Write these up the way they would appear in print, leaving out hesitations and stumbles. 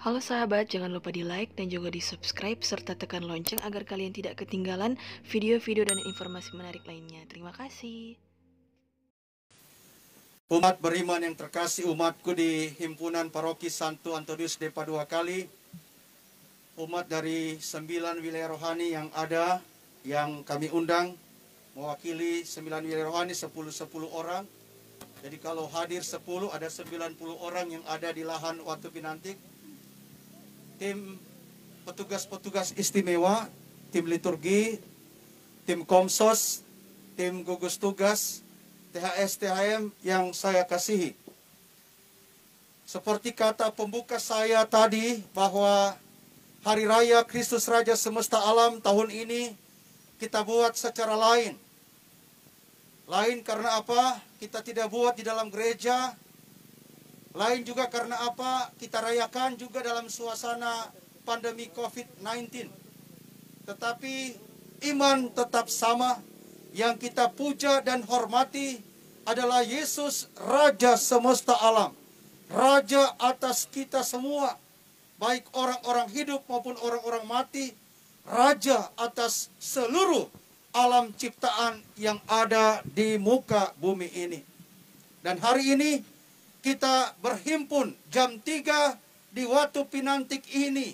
Halo sahabat, jangan lupa di like dan juga di subscribe serta tekan lonceng agar kalian tidak ketinggalan video-video dan informasi menarik lainnya. Terima kasih. Umat beriman yang terkasih, umatku di Himpunan Paroki Santo Antonius de Padua Kali, umat dari 9 wilayah rohani yang ada, yang kami undang, mewakili 9 wilayah rohani 10 orang. Jadi kalau hadir 10, ada 90 orang yang ada di lahan Watu Pinantik. Tim petugas-petugas istimewa, tim liturgi, tim komsos, tim gugus tugas, THS THM yang saya kasihi. Seperti kata pembuka saya tadi, bahwa Hari Raya Kristus Raja Semesta Alam tahun ini kita buat secara lain. Lain karena apa? Kita tidak buat di dalam gereja. Lain juga karena apa? Kita rayakan juga dalam suasana pandemi COVID-19. Tetapi iman tetap sama. Yang kita puja dan hormati adalah Yesus, Raja Semesta Alam. Raja atas kita semua, baik orang-orang hidup maupun orang-orang mati. Raja atas seluruh alam ciptaan yang ada di muka bumi ini. Dan hari ini kita berhimpun jam 3 di Watu Pinantik ini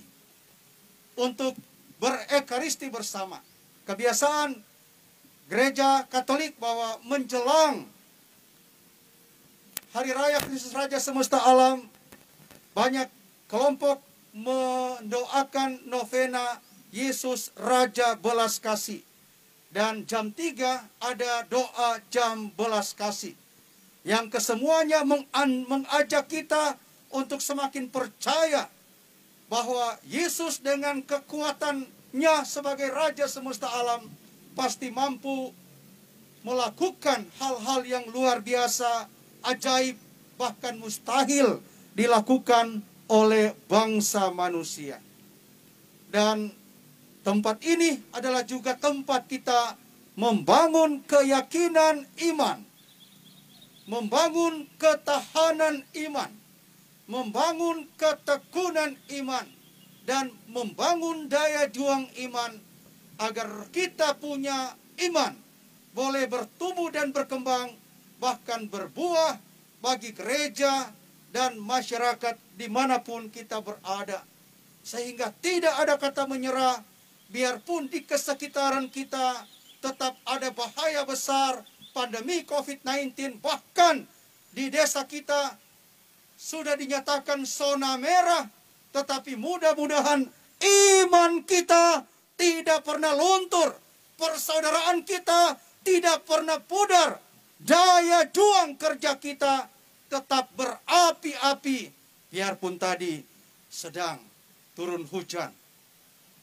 untuk berekaristi bersama. Kebiasaan Gereja Katolik bahwa menjelang Hari Raya Kristus Raja Semesta Alam, banyak kelompok mendoakan novena Yesus Raja Belas Kasih. Dan jam 3 ada doa jam belas kasih. Yang kesemuanya mengajak kita untuk semakin percaya bahwa Yesus dengan kekuatannya sebagai Raja Semesta Alam pasti mampu melakukan hal-hal yang luar biasa, ajaib, bahkan mustahil dilakukan oleh bangsa manusia. Dan tempat ini adalah juga tempat kita membangun keyakinan iman, membangun ketahanan iman, membangun ketekunan iman, dan membangun daya juang iman, agar kita punya iman boleh bertumbuh dan berkembang, bahkan berbuah bagi gereja dan masyarakat dimanapun kita berada. Sehingga tidak ada kata menyerah, biarpun di kesekitaran kita tetap ada bahaya besar pandemi COVID-19, bahkan di desa kita sudah dinyatakan zona merah, tetapi mudah-mudahan iman kita tidak pernah luntur, persaudaraan kita tidak pernah pudar, daya juang kerja kita tetap berapi-api, biarpun tadi sedang turun hujan.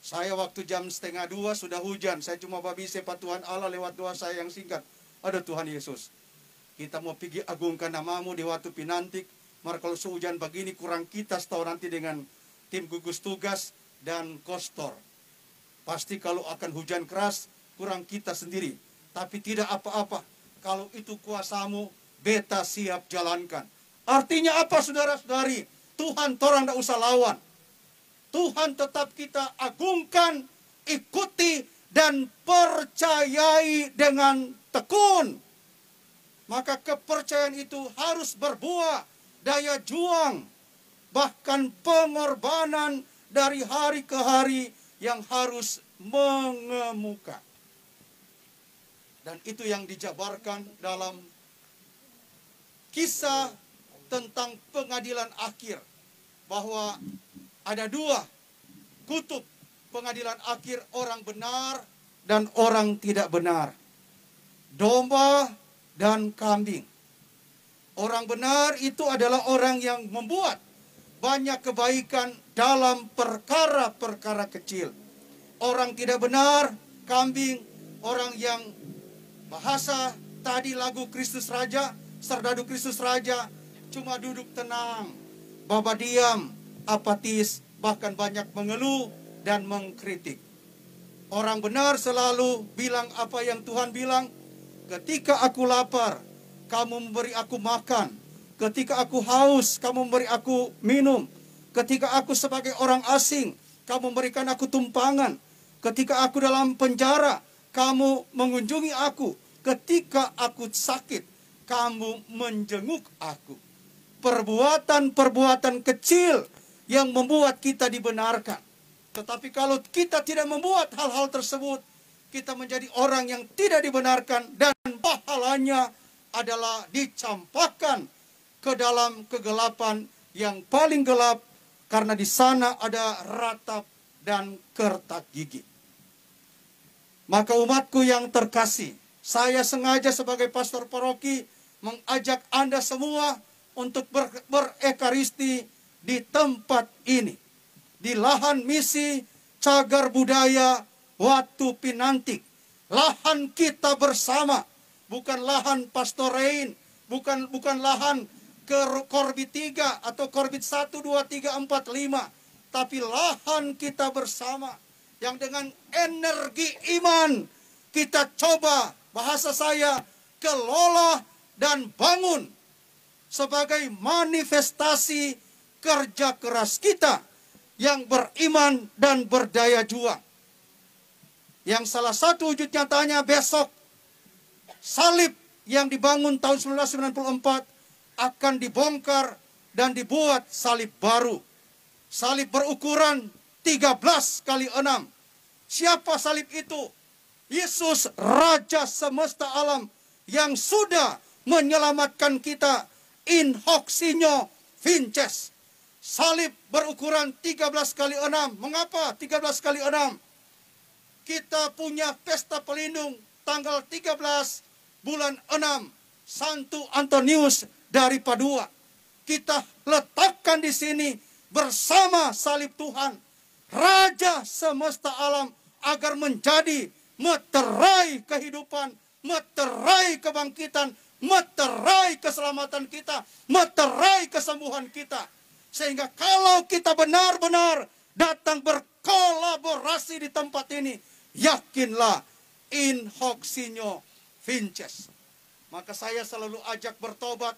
Saya waktu jam 1:30 sudah hujan, saya cuma babise Pak Tuhan Allah lewat doa saya yang singkat. Aduh Tuhan Yesus, kita mau pergi agungkan namamu di Watu Pinantik, maka kalau sehujan begini kurang kita setahun nanti dengan tim gugus tugas dan kostor. Pasti kalau akan hujan keras, kurang kita sendiri. Tapi tidak apa-apa. Kalau itu kuasamu, beta siap jalankan. Artinya apa saudara-saudari? Tuhan torang tidak usah lawan. Tuhan tetap kita agungkan, ikuti, dan percayai dengan tekun. Maka kepercayaan itu harus berbuah, daya juang, bahkan pengorbanan dari hari ke hari yang harus mengemuka. Dan itu yang dijabarkan dalam kisah tentang pengadilan akhir. Bahwa ada 2 kutub pengadilan akhir, orang benar dan orang tidak benar. Domba dan kambing. Orang benar itu adalah orang yang membuat banyak kebaikan dalam perkara-perkara kecil. Orang tidak benar, kambing, orang yang bahasa tadi lagu Kristus Raja, Serdadu Kristus Raja, cuma duduk tenang, baba diam, apatis, bahkan banyak mengeluh dan mengkritik. Orang benar selalu bilang apa yang Tuhan bilang, ketika aku lapar, kamu memberi aku makan. Ketika aku haus, kamu memberi aku minum. Ketika aku sebagai orang asing, kamu memberikan aku tumpangan. Ketika aku dalam penjara, kamu mengunjungi aku. Ketika aku sakit, kamu menjenguk aku. Perbuatan-perbuatan kecil yang membuat kita dibenarkan. Tetapi kalau kita tidak membuat hal-hal tersebut, kita menjadi orang yang tidak dibenarkan dan pahalanya adalah dicampakkan ke dalam kegelapan yang paling gelap, karena di sana ada ratap dan kertak gigi. Maka umatku yang terkasih, saya sengaja sebagai pastor paroki mengajak Anda semua untuk berekaristi di tempat ini. Di lahan misi Cagar Budaya Watu Pinantik. Lahan kita bersama, bukan lahan pastorein, bukan lahan ke Korbit 3 atau Korbit 1, 2, 3, 4, 5. Tapi lahan kita bersama yang dengan energi iman kita coba, bahasa saya, kelola dan bangun sebagai manifestasi kerja keras kita yang beriman dan berdaya juang. Yang salah satu wujud nyatanya besok, salib yang dibangun tahun 1994 akan dibongkar dan dibuat salib baru. Salib berukuran 13 kali 6. Siapa salib itu? Yesus Raja semesta alam yang sudah menyelamatkan kita in hoc signo vinces. Salib berukuran 13 kali 6. Mengapa 13 kali 6? Kita punya pesta pelindung tanggal 13 bulan 6. Santo Antonius dari Padua. Kita letakkan di sini bersama salib Tuhan, Raja semesta alam, agar menjadi meterai kehidupan, meterai kebangkitan, meterai keselamatan kita, meterai kesembuhan kita. Sehingga kalau kita benar-benar datang berkolaborasi di tempat ini, yakinlah in hoc signo vinces. Maka saya selalu ajak bertobat.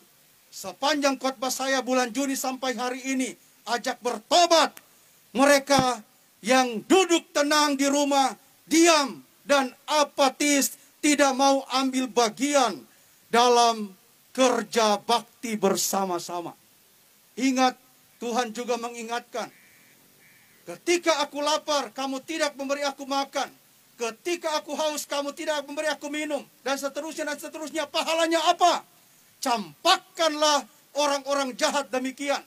Sepanjang khotbah saya bulan Juni sampai hari ini, ajak bertobat mereka yang duduk tenang di rumah, diam dan apatis, tidak mau ambil bagian dalam kerja bakti bersama-sama. Ingat, Tuhan juga mengingatkan, ketika aku lapar, kamu tidak memberi aku makan. Ketika aku haus, kamu tidak memberi aku minum. Dan seterusnya dan seterusnya. Pahalanya apa? Campakkanlah orang-orang jahat demikian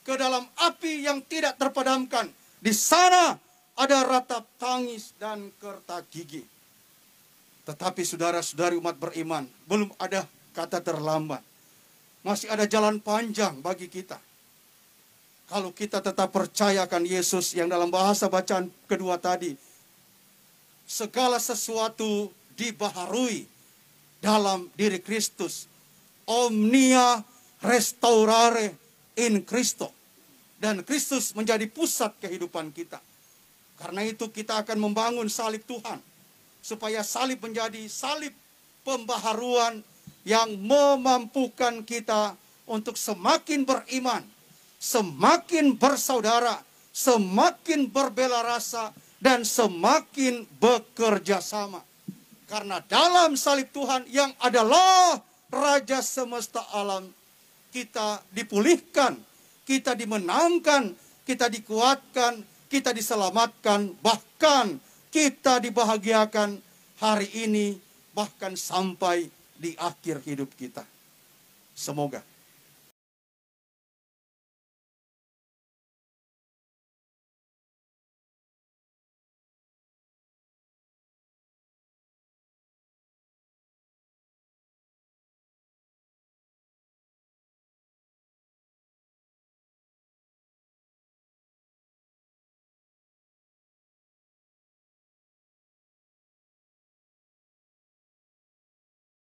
ke dalam api yang tidak terpadamkan. Di sana ada ratap tangis dan kertak gigi. Tetapi saudara-saudari umat beriman, belum ada kata terlambat. Masih ada jalan panjang bagi kita. Kalau kita tetap percayakan Yesus yang dalam bahasa bacaan kedua tadi, segala sesuatu dibaharui dalam diri Kristus. Omnia restaurare in Christo. Dan Kristus menjadi pusat kehidupan kita. Karena itu kita akan membangun salib Tuhan. Supaya salib menjadi salib pembaharuan yang memampukan kita untuk semakin beriman, semakin bersaudara, semakin berbela rasa, dan semakin bekerja sama. Karena dalam salib Tuhan yang adalah Raja semesta alam, kita dipulihkan, kita dimenangkan, kita dikuatkan, kita diselamatkan, bahkan kita dibahagiakan hari ini, bahkan sampai di akhir hidup kita. Semoga